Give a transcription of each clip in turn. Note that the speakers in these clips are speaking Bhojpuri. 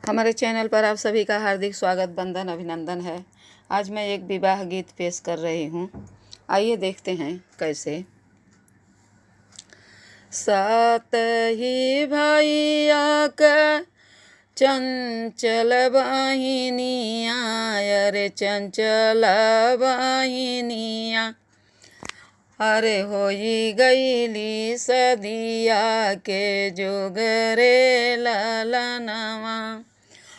हमारे चैनल पर आप सभी का हार्दिक स्वागत वंदन अभिनंदन है। आज मैं एक विवाह गीत पेश कर रही हूँ। आइए देखते हैं कैसे। सात ही भैया का चंचल बहिनिया, अरे चंचल बहिनिया, अरे होई गईली सदिया के जोगरे ललनवा।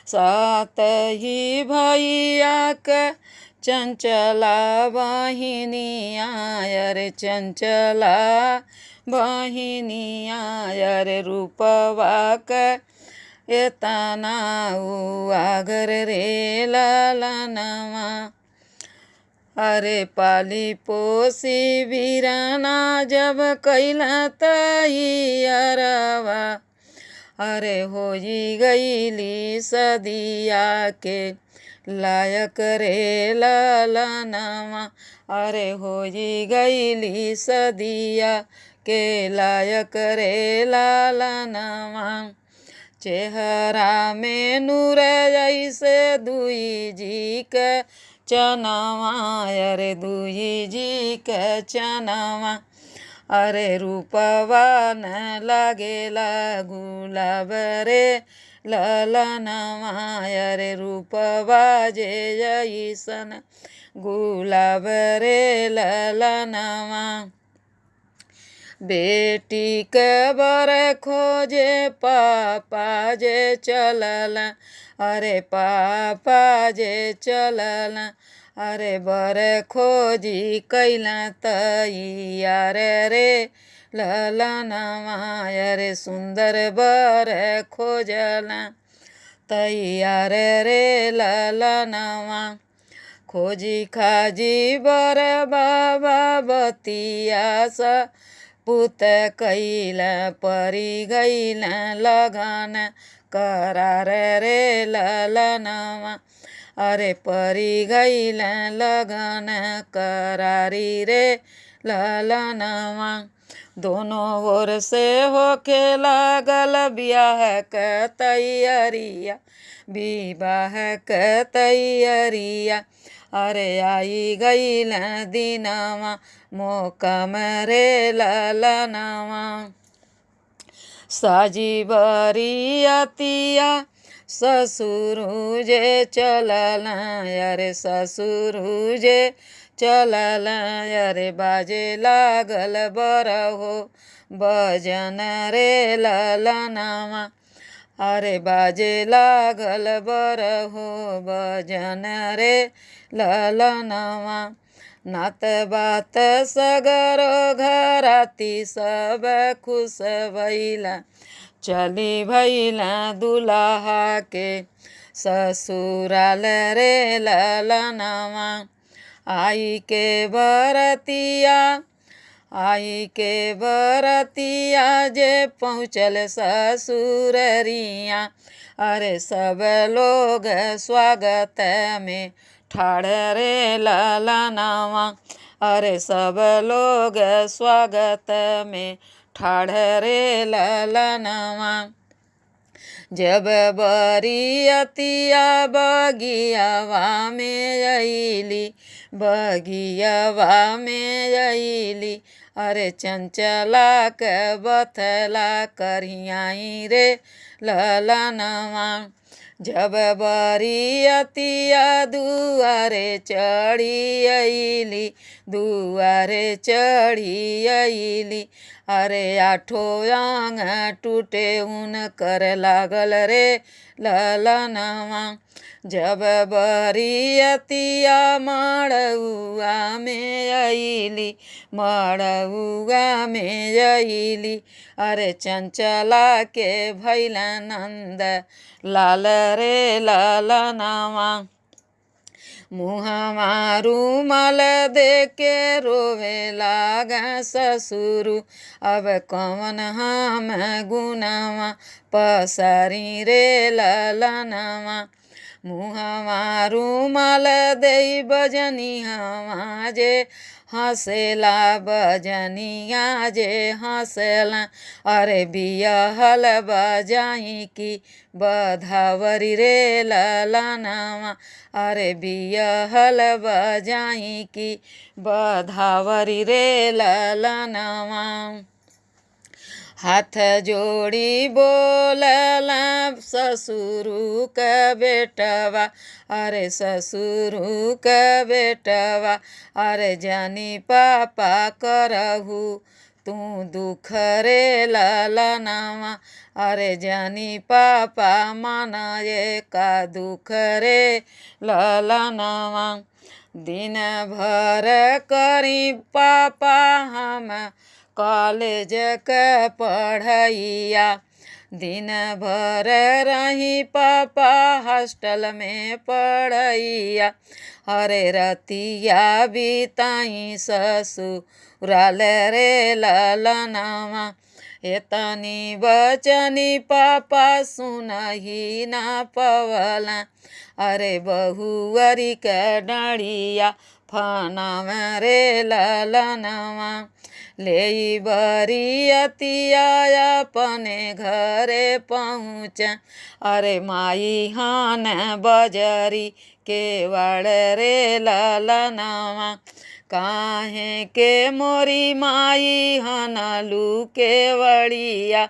सात ही भैया का चंचला बहिनिया, अरे चंचला बहिनिया, अरे रूपवा का एतना आगर रे ललनवा। अरे पाली पोसी वीराना जब कैला तैयारवा, अरे होई गईली सदिया के लायक रे ललनवा, अरे होई गईली सदिया के लायक रे ललनवा। चेहरा में नूर जैसे दुई जी के चनवा, अरे दुई जी के चनवा, अरे रूपवा न लागेला गुलाब रे ललनवा, अरे रूपवा जे जैसन गुलाब रे ललनवा। बेटी के बर खोजे पापा जे चलल, अरे पापा जे चलल, अरे बर खोजी कैला तैयार रे ललनवा, अरे सुंदर बर खोजल तैयार रे ललनवा। खोजी खाजी बर बाबा बतिया सा पुत कैला परी गैला लगन करार रे ललनवा, अरे परी गैला लगन करारी रे ललनवा। दोनों ओर से होके लागल ब्याह के तैयारिया, विवाह के तैयारिया, अरे आई गईल दिनवा मोकम रे ललनवा। साजी बरियतिया ससुरु जे चलल, अरे ससुरु जे चलल, अरे बाजे लागल बरहो बजन रे ललनवा, अरे बाजे लागल बरहो बजन रे ललनवा। नात बात सगरो घराती सब खुश भइला, चली भइला दुल्हा के ससुराल रे ललनवा। आई के बरतिया, आई के बरतिया जे पहुँचल ससुररिया, अरे सब लोग स्वागत में ठाड़ रे ललनवा, अरे सब लोग स्वागत में ठाड़ रे ललनवा। जब बरियतिया बगियावा में अइली, बगियावा में अइली, अरे चंचला के बथला करियाई रे ललनवा। जब बरियतिया दुआरे चढ़ी अइली, दुआरे चढ़ी अइली, अरे आठो आंग टूटे उनकर लागल रे ललनवा। जब बरियतिया मड़उआ में अइली, मड़उआ में अइली, अरे चंचला के भैला नंद लाल रे ललनवा। मुहमा रूमाल दे के रोवे लागा ससुरु, अब कौन हम गुनावा पसारी रे ललनवा। मुहमा रुमाल देई बजनिया जे हंसेला बजनिया जे हंसेला। अरे बियहल बजाई की बधावरी रे ललनावा। अरे बियहल बजाई की बधावरी रे ललनावा। हाथ जोड़ी बोलला ससुरु का बेटवा। अरे ससुरु का बेटवा। अरे जानी पापा करहु तू दुख रे ललनावा। अरे जानी पापा मनाए का दुख रे ललनावा। दिन भर करी पापा हम कॉलेज के पढ़ैया। दिन भर रही पापा हॉस्टल में पढ़ैया। अरे रतिया बिताई ससुराल रे ललनावा। एतनी बचनी पापा सुनही ना पवला। अरे बहुअरी के डाँड़िया फनाम रे ललनावा। ले बरियतिया अपने घरे पहुँचा। अरे माई हान बजरी के वाड़ रे ललनावा। काहे के मोरी माई हनलू के वड़िया।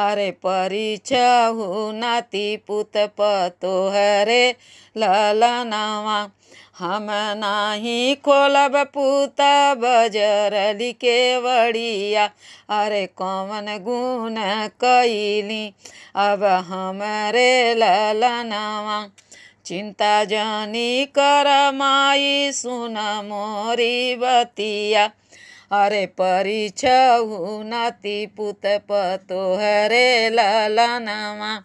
अरे परीक्षा हो नाती पुत पतोहरे ललनावा। हम नाही खोलब पुता बजरली के वड़िया। अरे कौन गुण कैली अब हमरे ललनावा। चिंता जानी कर माई सुन मोरी बतिया। अरे परीक्षा हो नाती पुत पतोहरे ललनावा।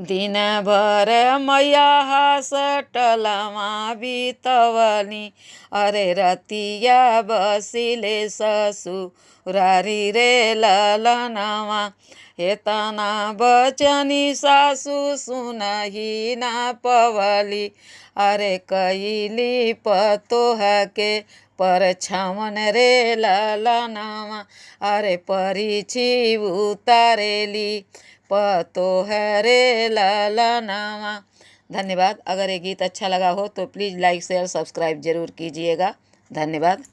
दिन भर मैया हॉस्टलमा बितवली। अरे रतिया बसिले ससुरारी रे ललनावा। एतना बचनी सासु सुनही ना पवली। अरे कैली पतोह के परछावन रे ललनावा। अरे परिछी उतारेली पतोह रे ललनावा। धन्यवाद। अगर ये गीत अच्छा लगा हो तो प्लीज़ लाइक शेयर सब्सक्राइब जरूर कीजिएगा। धन्यवाद।